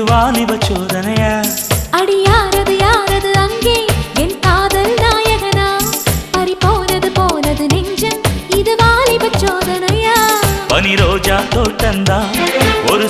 வாலிப சோதனையா அடி யாரது யாரது அங்கே என் காதல் நாயகனா பறி போனது போனது நெஞ்சம் இது வாலிப சோதனையா பனி ரோஜா தோட்டந்தா ஒரு